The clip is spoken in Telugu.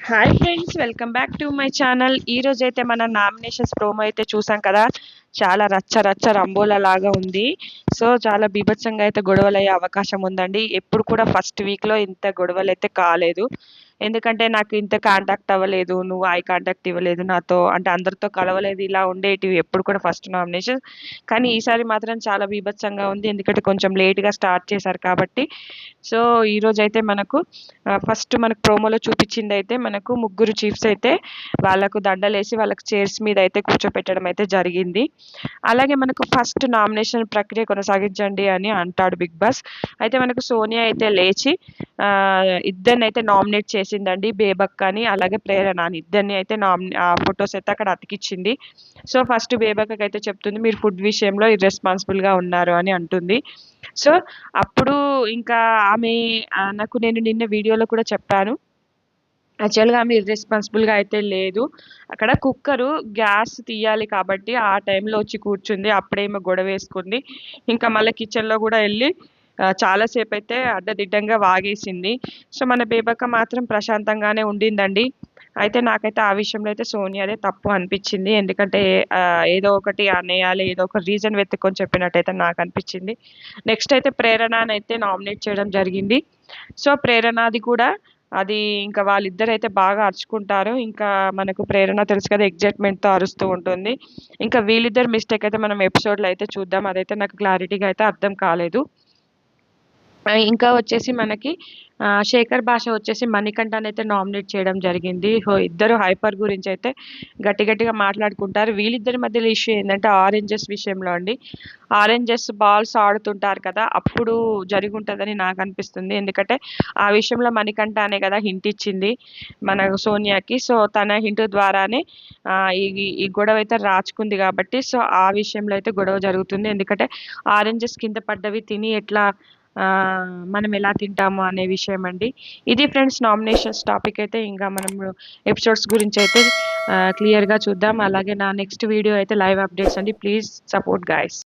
Hi friends, welcome back to my channel. ఈ రోజు అయితే మన నామినేషన్స్ ప్రోమో అయితే చూసాం కదా. చాలా రచ్చ రచ్చ రంబోలా లాగా ఉంది. సో చాలా బీభత్సంగా అయితే గొడవలు అయ్యే అవకాశం ఉందండి. ఎప్పుడు కూడా ఫస్ట్ వీక్లో ఇంత గొడవలు అయితే కాలేదు. ఎందుకంటే నాకు ఇంత కాంటాక్ట్ అవ్వలేదు, నువ్వు ఐ కాంటాక్ట్ ఇవ్వలేదు నాతో, అంటే అందరితో కలవలేదు, ఇలా ఉండేటివి ఎప్పుడు కూడా ఫస్ట్ నామినేషన్. కానీ ఈసారి మాత్రం చాలా బీభత్సంగా ఉంది, ఎందుకంటే కొంచెం లేట్గా స్టార్ట్ చేశారు కాబట్టి. సో ఈరోజు అయితే మనకు ఫస్ట్ మనకు ప్రోమోలో చూపించింది అయితే మనకు ముగ్గురు చీఫ్స్ అయితే వాళ్ళకు దండలేసి వాళ్ళకి చైర్స్ మీద అయితే కూర్చోపెట్టడం అయితే జరిగింది. అలాగే మనకు ఫస్ట్ నామినేషన్ ప్రక్రియ కొనసాగించండి అని అంటాడు బిగ్ బాస్. అయితే మనకు సోనియా అయితే లేచి ఇద్దరిని అయితే నామినేట్ చేసిందండి, బేబక్ అని అలాగే ప్రేరణ అని. ఇద్దరిని అయితే ఫొటోస్ అయితే అక్కడ అతికిచ్చింది. సో ఫస్ట్ బేబక్ అయితే చెప్తుంది, మీరు ఫుడ్ విషయంలో ఇర్రెస్పాన్సిబుల్గా ఉన్నారు అని అంటుంది. సో అప్పుడు ఇంకా ఆమె నాకు నేను నిన్న వీడియోలో కూడా చెప్పాను, యాక్చువల్గా ఆమె ఇర్రెస్పాన్సిబుల్గా అయితే లేదు. అక్కడ కుక్కరు గ్యాస్ తీయాలి కాబట్టి ఆ టైంలో వచ్చి కూర్చుంది, అప్పుడేమో గొడవ వేసుకుంది. ఇంకా మళ్ళీ కిచెన్లో కూడా వెళ్ళి చాలాసేపు అయితే అడ్డదిడ్డంగా వాగేసింది. సో మన బేబక్క మాత్రం ప్రశాంతంగానే ఉండిందండి. అయితే నాకైతే ఆ విషయంలో అయితే సోనియాదే తప్పు అనిపించింది. ఎందుకంటే ఏదో ఒకటి అనేయాలి, ఏదో ఒక రీజన్ వెతుక్కొని చెప్పినట్టయితే నాకు అనిపించింది. నెక్స్ట్ అయితే ప్రేరణనైతే నామినేట్ చేయడం జరిగింది. సో ప్రేరణది కూడా అది ఇంకా వాళ్ళిద్దరైతే బాగా అరుచుకుంటారు. ఇంకా మనకు ప్రేరణ తెలుసు కదా, ఎగ్జైట్మెంట్తో అరుస్తూ ఉంటుంది. ఇంకా వీళ్ళిద్దరు మిస్టేక్ అయితే మనం ఎపిసోడ్లో అయితే చూద్దాం, అదైతే నాకు క్లారిటీగా అయితే అర్థం కాలేదు. ఇంకా వచ్చేసి మనకి శేఖర్ భాష వచ్చేసి మణికంఠన్ అయితే నామినేట్ చేయడం జరిగింది. ఇద్దరు హైపర్ గురించి అయితే గట్టి గట్టిగా మాట్లాడుకుంటారు. వీళ్ళిద్దరి మధ్యలో ఇష్యూ ఏంటంటే ఆరెంజెస్ విషయంలో అండి. ఆరెంజెస్ బాల్స్ ఆడుతుంటారు కదా, అప్పుడు జరిగి ఉంటుందని నాకు అనిపిస్తుంది. ఎందుకంటే ఆ విషయంలో మణికంఠ అనే కదా హింట్ ఇచ్చింది మన సోనియాకి. సో తన హింట్ ద్వారానే ఈ గొడవ అయితే రాచుకుంది కాబట్టి, సో ఆ విషయంలో అయితే గొడవ జరుగుతుంది. ఎందుకంటే ఆరెంజెస్ కింద పడ్డవి తిని ఎట్లా మనం ఎలా తింటాము అనే విషయం అండి. ఇది ఫ్రెండ్స్ నామినేషన్స్ టాపిక్ అయితే. ఇంకా మనం ఎపిసోడ్స్ గురించి అయితే క్లియర్గా చూద్దాం. అలాగే నా నెక్స్ట్ వీడియో అయితే లైవ్ అప్డేట్స్ అండి. Please support guys.